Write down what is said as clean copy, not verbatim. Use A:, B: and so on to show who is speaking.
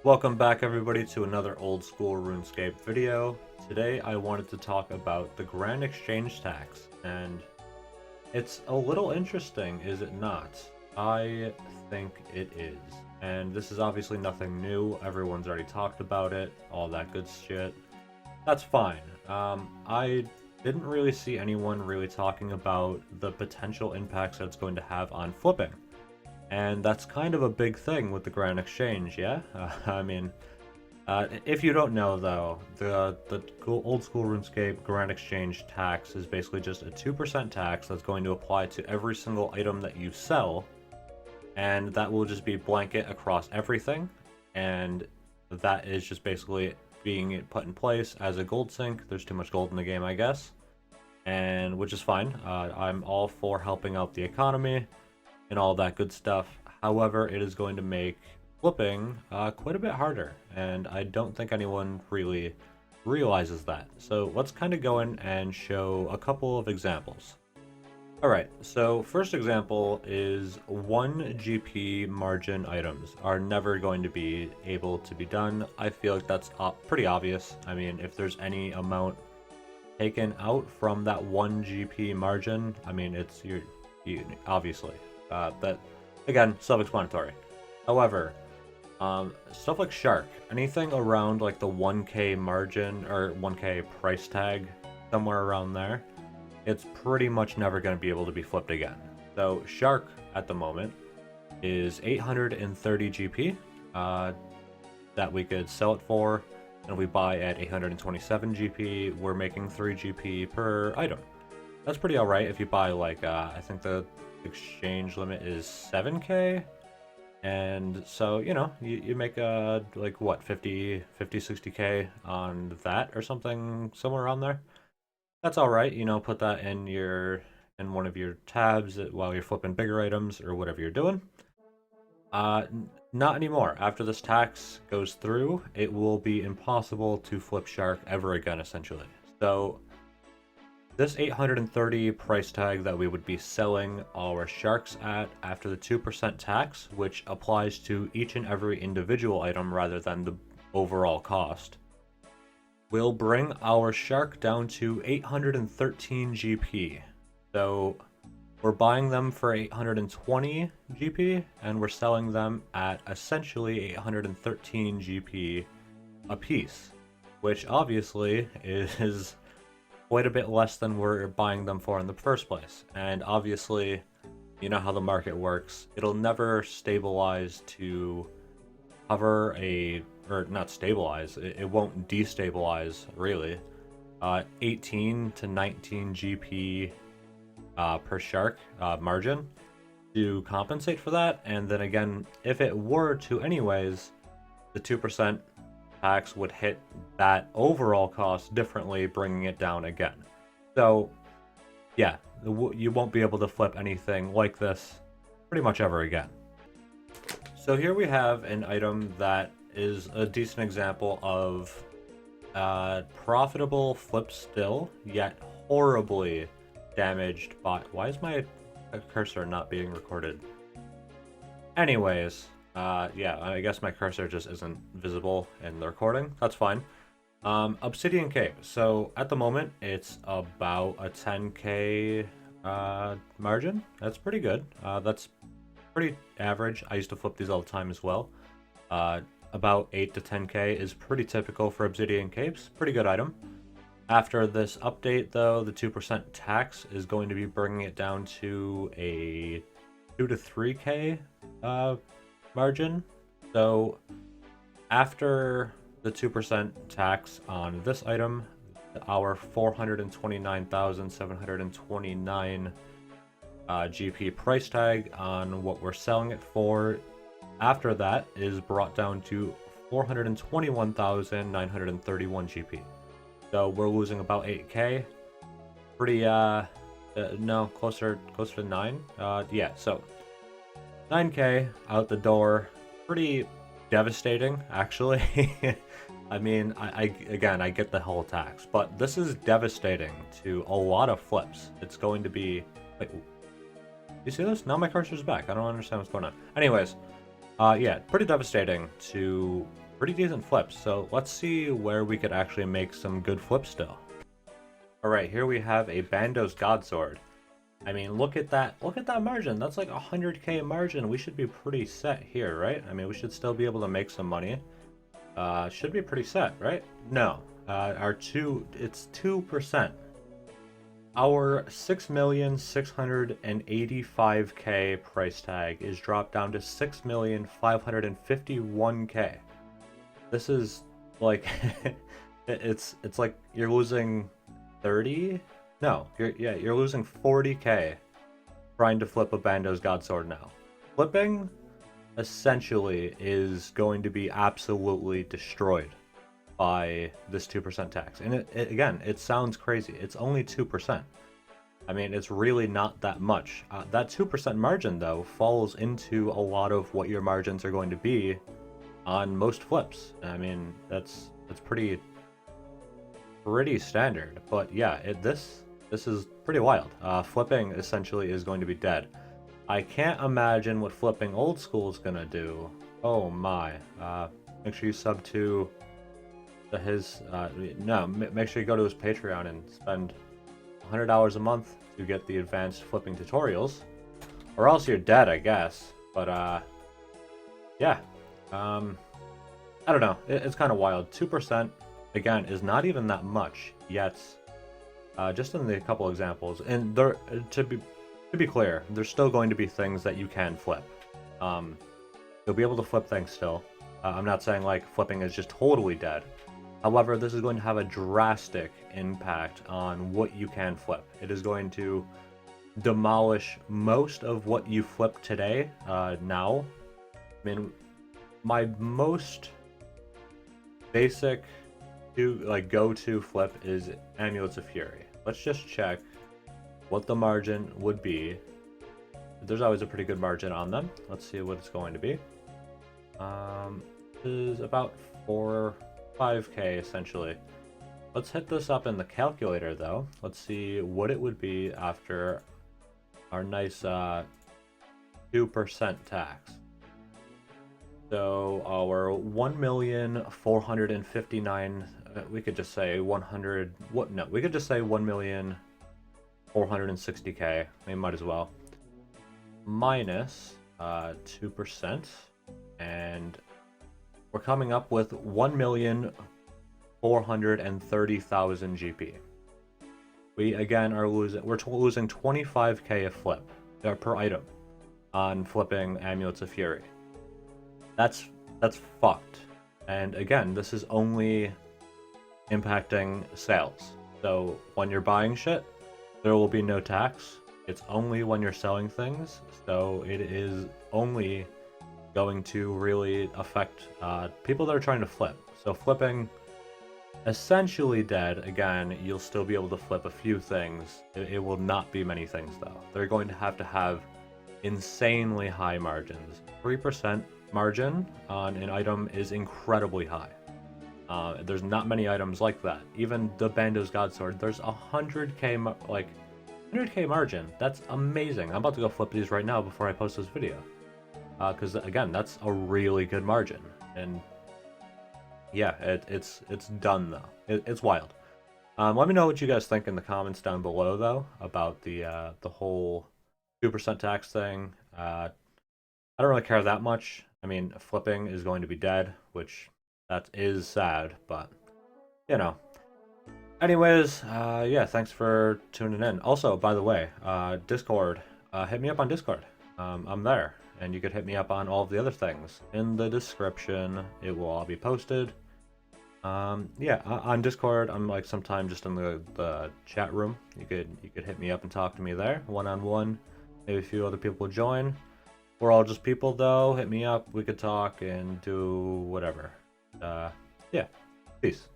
A: Welcome back everybody to another old school RuneScape video. Today I wanted to talk about the Grand Exchange tax, and it's a little interesting, is it not? I think it is. And this is obviously nothing new, everyone's already talked about it, all that good shit. That's fine. I didn't really see anyone really talking about the potential impacts that it's going to have on flipping. And that's kind of a big thing with the Grand Exchange, yeah? If you don't know though, the old school RuneScape Grand Exchange tax is basically just a 2% tax that's going to apply to every single item that you sell, and that will just be blanket across everything, and that is just basically being put in place as a gold sink. There's too much gold in the game, I guess, and which is fine. I'm all for helping out the economy and all that good stuff. However, it is going to make flipping quite a bit harder, and I don't think anyone really realizes that. So let's kind of go in and show a couple of examples. Alright, so first example is 1 GP margin items are never going to be able to be done. I feel like that's pretty obvious. I mean, if there's any amount taken out from that 1 GP margin, I mean, it's you obviously. That, again, self-explanatory. However, stuff like Shark, anything around like the 1k margin or 1k price tag, somewhere around there, it's pretty much never going to be able to be flipped again. So Shark at the moment is 830 GP that we could sell it for, and if we buy at 827 GP, we're making 3 GP per item. That's pretty alright if you buy like, I think the exchange limit is 7k, and so, you know, you make like what, 60k on that or something, somewhere around there. That's alright, you know, put that in one of your tabs while you're flipping bigger items or whatever you're doing. Not anymore. After this tax goes through, it will be impossible to flip Shark ever again, essentially. So this 830 price tag that we would be selling our Sharks at after the 2% tax, which applies to each and every individual item rather than the overall cost, will bring our Shark down to 813 GP. So we're buying them for 820 GP, and we're selling them at essentially 813 GP a piece, which obviously is quite a bit less than we're buying them for in the first place. And obviously, you know how the market works. It'll never stabilize to hover or not stabilize, it won't destabilize really. 18 to 19 GP per Shark margin to compensate for that. And then again, if it were to anyways, the 2% tax would hit that overall cost differently, bringing it down again. So yeah, you won't be able to flip anything like this pretty much ever again. So here we have an item that is a decent example of profitable flip still, yet horribly damaged by... Why is my cursor not being recorded? Anyways, yeah, I guess my cursor just isn't visible in the recording. That's fine. Obsidian Cape. So at the moment, it's about a 10k margin. That's pretty good. That's pretty average. I used to flip these all the time as well. About 8 to 10k is pretty typical for Obsidian Capes. Pretty good item. After this update, though, the 2% tax is going to be bringing it down to a 2 to 3k margin. So after the 2% tax on this item, our 429,729 GP price tag on what we're selling it for, after that is brought down to 421,931 GP. So we're losing about 8k. Pretty no, closer to 9. Yeah, so 9k out the door. Pretty devastating, actually. I mean, again, I get the whole tax, but this is devastating to a lot of flips. It's going to be... Wait, you see this? Now my cursor's back. I don't understand what's going on. Anyways, yeah, pretty devastating to pretty decent flips. So let's see where we could actually make some good flips still. Alright, here we have a Bandos Godzord. I mean, look at that margin. That's like 100k margin. We should be pretty set here, right? I mean, we should still be able to make some money. Should be pretty set, right? No. It's 2%. Our 6,685k price tag is dropped down to 6,551k. This is like it's like you're losing 30? No, you're losing 40k trying to flip a Bandos Godsword now. Flipping essentially is going to be absolutely destroyed by this 2% tax. And again, it sounds crazy. It's only 2%. I mean, it's really not that much. That 2% margin, though, falls into a lot of what your margins are going to be on most flips. I mean, that's pretty standard. But yeah, this is pretty wild. Flipping essentially is going to be dead. I can't imagine what flipping old school is gonna do. Oh my. Make sure you sub to his make sure you go to his Patreon and spend $100 a month to get the advanced flipping tutorials, or else you're dead, I guess. But yeah, I don't know. It's kind of wild. 2% again is not even that much yet. Just in the couple examples, and there to be clear, there's still going to be things that you can flip. You'll be able to flip things still. I'm not saying like flipping is just totally dead. However, this is going to have a drastic impact on what you can flip. It is going to demolish most of what you flip today, now. I mean, my most basic go-to flip is Amulets of Fury. Let's just check what the margin would be. There's always a pretty good margin on them. Let's see what it's going to be. Is about 5k essentially. Let's hit this up in the calculator though. Let's see what it would be after our nice 2% tax. So our 1,459,000, we could just say 100. What? No, we could just say 1,460k. We might as well. Minus 2%, and we're coming up with 1,430,000 GP. We again are losing. We're losing 25k a flip per item on flipping Amulets of Fury. That's fucked. And again, this is only impacting sales. So when you're buying shit, there will be no tax. It's only when you're selling things, so it is only going to really affect people that are trying to flip. So flipping, essentially dead. Again, you'll still be able to flip a few things. It will not be many things though. They're going to have insanely high margins. 3% margin on an item is incredibly high. There's not many items like that. Even the Bandos Godsword, there's 100k margin. That's amazing. I'm about to go flip these right now before I post this video. Because again, that's a really good margin. And yeah, it's done though. It's wild. Let me know what you guys think in the comments down below though about the whole 2% tax thing. I don't really care that much. I mean, flipping is going to be dead, which that is sad, but you know. Anyways, yeah, thanks for tuning in. Also, by the way, Discord, hit me up on Discord. I'm there, and you could hit me up on all of the other things in the description. It will all be posted. Yeah, on Discord, I'm like sometime just in the chat room. You could hit me up and talk to me there, one-on-one. Maybe a few other people join. We're all just people though. Hit me up. We could talk and do whatever. Yeah, peace.